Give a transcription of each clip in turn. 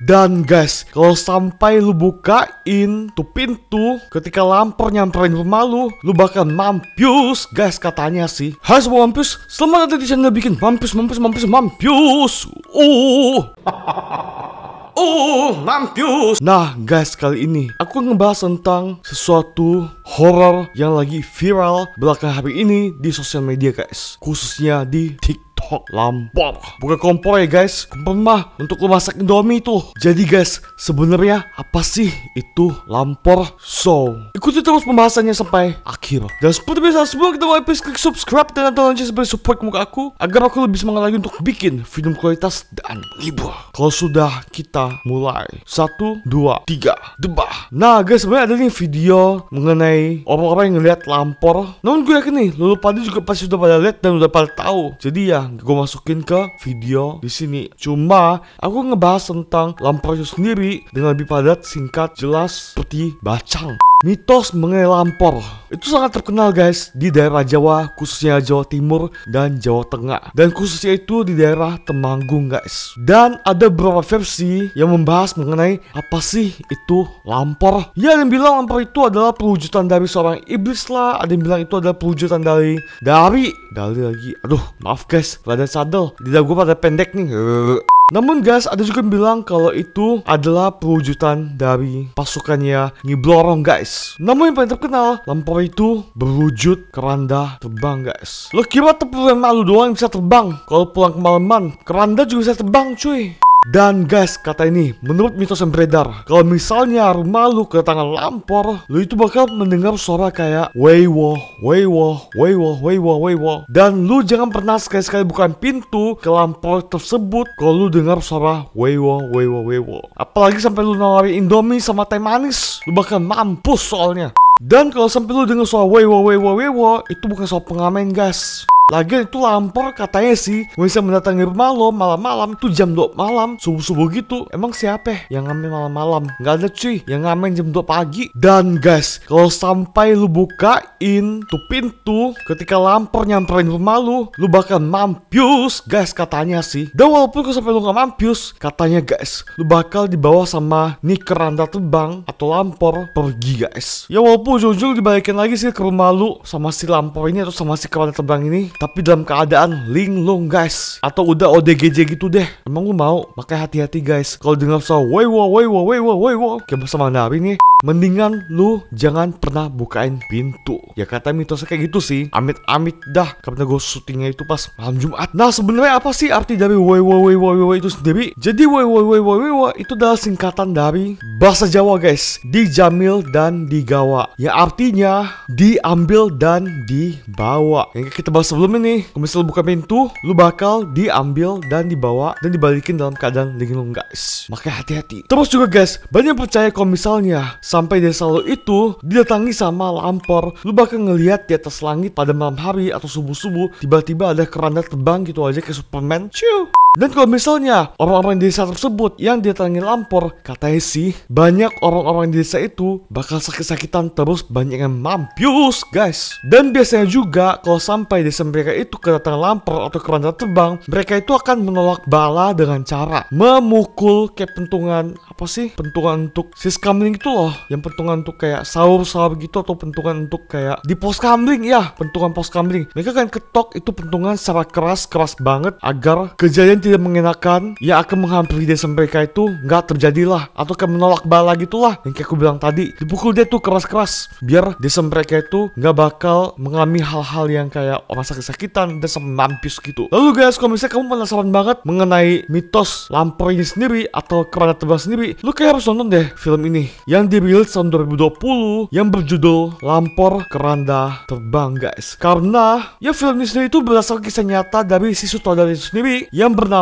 Dan guys, kalau sampai lu bukain tuh pintu ketika lampor nyamperin rumah lu bakal mampus guys katanya sih. Hai semua mampus, selamat datang di channel bikin mampus. Mampus. Nah guys, kali ini aku ngebahas tentang sesuatu horor yang lagi viral belakangan hari ini di sosial media guys, khususnya di TikTok. Lampor, bukan kompor ya guys, kompor mah untuk lu masak Indomie tuh. Jadi guys, sebenarnya apa sih itu lampor? So, ikuti terus pembahasannya sampai akhir. Dan seperti biasa, sebelum kita mulai, please klik subscribe dan tonton lonceng sebagai support muka aku agar aku lebih semangat lagi untuk bikin video kualitas dan libur. Kalau sudah, kita mulai. 1, 2, 3, debah. Nah guys, sebenarnya ada nih video mengenai orang-orang yang ngeliat lampor. Namun gue yakin nih, lu pada juga pasti sudah pada lihat dan udah pada tahu. Jadi ya, gue masukin ke video di sini. Cuma aku ngebahas tentang lampor itu sendiri dengan lebih padat, singkat, jelas, seperti bacang. Mitos mengenai lampor itu sangat terkenal guys di daerah Jawa, khususnya Jawa Timur dan Jawa Tengah, dan khususnya itu di daerah Temanggung guys. Dan ada beberapa versi yang membahas mengenai apa sih itu lampor. Ya, ada yang bilang lampor itu adalah perwujudan dari seorang iblis lah, ada yang bilang itu adalah perwujudan dari lagi. Aduh, maaf guys, rada sadel, lidah gue pada pendek nih. Namun guys, ada juga yang bilang kalau itu adalah perwujudan dari pasukannya Nyi Blorong guys. Namun yang paling terkenal, lampor itu berwujud keranda terbang guys. Lo kira tepung malu doang yang bisa terbang? Kalau pulang kemalaman, keranda juga bisa terbang cuy. Dan guys, kata ini menurut mitos yang beredar, kalau misalnya rumah lu kedatangan lampor, lu itu bakal mendengar suara kayak weiwo. Dan lu jangan pernah sekali-sekali bukan pintu ke lampor tersebut kalau lu dengar suara weiwo. Apalagi sampai lu nawarin Indomie sama teh manis, lu bakal mampus soalnya. Dan kalau sampai lu dengar suara weiwo, itu bukan suara pengamen guys. Lagian itu lampor katanya sih bisa mendatangi rumah lo malam-malam, itu jam 2 malam, subuh-subuh gitu. Emang siapa yang ngamen malam-malam? Nggak ada cuy yang ngamen jam 2 pagi. Dan guys, kalau sampai lu bukain tuh pintu ketika lampor nyamperin rumah lu bakal mampus guys katanya sih. Dan walaupun kalau sampai lu nggak mampus, katanya guys, lu bakal dibawa sama nih keranda terbang atau lampor pergi guys. Ya walaupun ujung-ujung dibalikin lagi sih ke rumah lu sama si lampor ini atau sama si keranda terbang ini, tapi dalam keadaan linglung guys, atau udah ODGJ gitu deh. Emang lu mau? Makanya hati-hati guys kalau dengar suara weiwo kayak bersama Nari nih, mendingan lu jangan pernah bukain pintu. Ya kata mitosnya kayak gitu sih. Amit-amit dah, karena gue syutingnya itu pas malam Jumat. Nah sebenarnya apa sih arti dari weiwo itu sendiri? Jadi weiwo itu adalah singkatan dari bahasa Jawa guys, dijamil dan digawa, ya artinya diambil dan dibawa. Yang kita bahas sebelum ini, kalau misalnya buka pintu, lu bakal diambil dan dibawa dan dibalikin dalam keadaan linglung guys. Makanya hati-hati. Terus juga guys, banyak percaya kalau misalnya sampai desa lu itu didatangi sama lampor, lu bakal ngelihat di atas langit pada malam hari atau subuh-subuh tiba-tiba ada keranda terbang gitu aja kayak Superman. Ciu. Dan kalau misalnya orang-orang di desa tersebut yang didatangi lampor, katanya sih banyak orang-orang di desa itu bakal sakit-sakitan, terus banyak yang mampus guys. Dan biasanya juga kalau sampai desa mereka itu kedatangan lampor atau keranda terbang, mereka itu akan menolak bala dengan cara memukul kayak pentungan, apa sih, pentungan untuk siskamling itu loh, yang pentungan untuk kayak sahur-sahur gitu, atau pentungan untuk kayak di pos kamling ya, pentungan pos kamling. Mereka kan ketok itu pentungan secara keras banget agar kejadian tidak mengenakan yang akan menghampiri desa mereka itu nggak terjadilah, atau kayak menolak bala gitulah, yang kayak aku bilang tadi, dipukul dia tuh keras-keras biar desa mereka itu nggak bakal mengalami hal-hal yang kayak orang sakit-sakitan dan sampai mampus gitu. Lalu guys, kalau misalnya kamu penasaran banget mengenai mitos lampor ini sendiri atau keranda terbang sendiri, lu kayak harus nonton deh film ini yang dirilis tahun 2020 yang berjudul Lampor Keranda Terbang guys. Karena ya film ini sendiri itu berdasarkan kisah nyata dari si sutradara itu sendiri yang bernama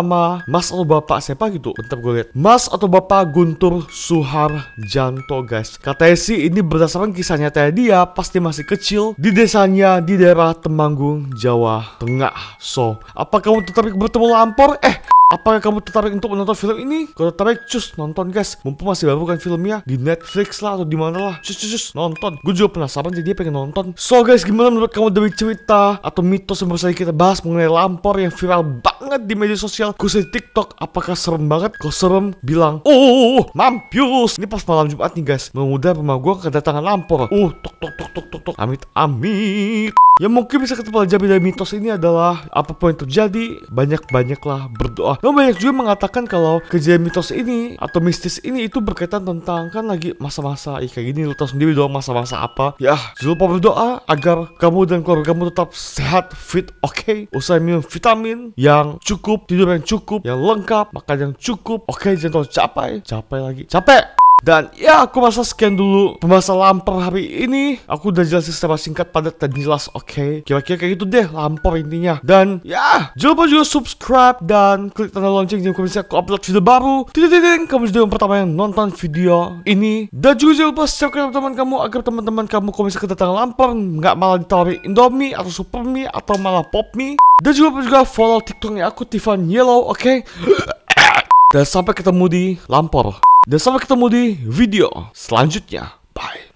Mas atau Bapak siapa gitu, bentar gue lihat, Mas atau Bapak Guntur Suharjanto guys. Katanya sih ini berdasarkan kisah nyata dia pas dia masih kecil di desanya di daerah Temanggung, Jawa Tengah. So, apa kamu tertarik bertemu lampor? Apakah kamu tertarik untuk menonton film ini? Kalau tertarik, cus nonton guys. Mumpung masih baru kan filmnya di Netflix lah atau di mana lah. Cus nonton. Gue juga penasaran jadi dia pengen nonton. So guys, gimana menurut kamu dari cerita atau mitos yang baru saja kita bahas mengenai lampor yang viral banget di media sosial, khususnya di TikTok? Apakah serem banget? Kalau serem, bilang, mampus. Ini pas malam Jumat nih guys. Mudah rumah gue kedatangan lampor. Tok. Amit. Yang mungkin bisa kita pelajari dari mitos ini adalah apapun yang terjadi, banyak-banyaklah berdoa. Namun banyak juga mengatakan kalau kejadian mitos ini atau mistis ini itu berkaitan tentang kan lagi masa-masa kayak gini, lu tahu sendiri dong masa-masa apa. Ya, jangan lupa berdoa agar kamu dan keluarga kamu tetap sehat, fit, oke. Usai minum vitamin yang cukup, tidur yang cukup, yang lengkap, makan yang cukup. Oke, jangan terlalu capek. Dan ya, aku rasa sekian dulu pembahasan lampor hari ini. Aku udah jelasin secara singkat, padat, dan jelas. Oke, kira-kira kayak gitu deh lampor intinya. Dan ya, jangan lupa juga subscribe dan klik tanda lonceng jangan bisa aku upload video baru. Tidak, kamu jadi yang pertama yang nonton video ini. Dan juga jangan lupa share ke teman kamu agar teman-teman kamu kalau misalnya kedatangan lampor nggak malah ditawarin Indomie atau Supermie atau malah Popmie. Dan juga follow TikToknya aku Tivan Yellow, oke? Dan sampai ketemu di lampor. Dan sampai ketemu di video selanjutnya. Bye.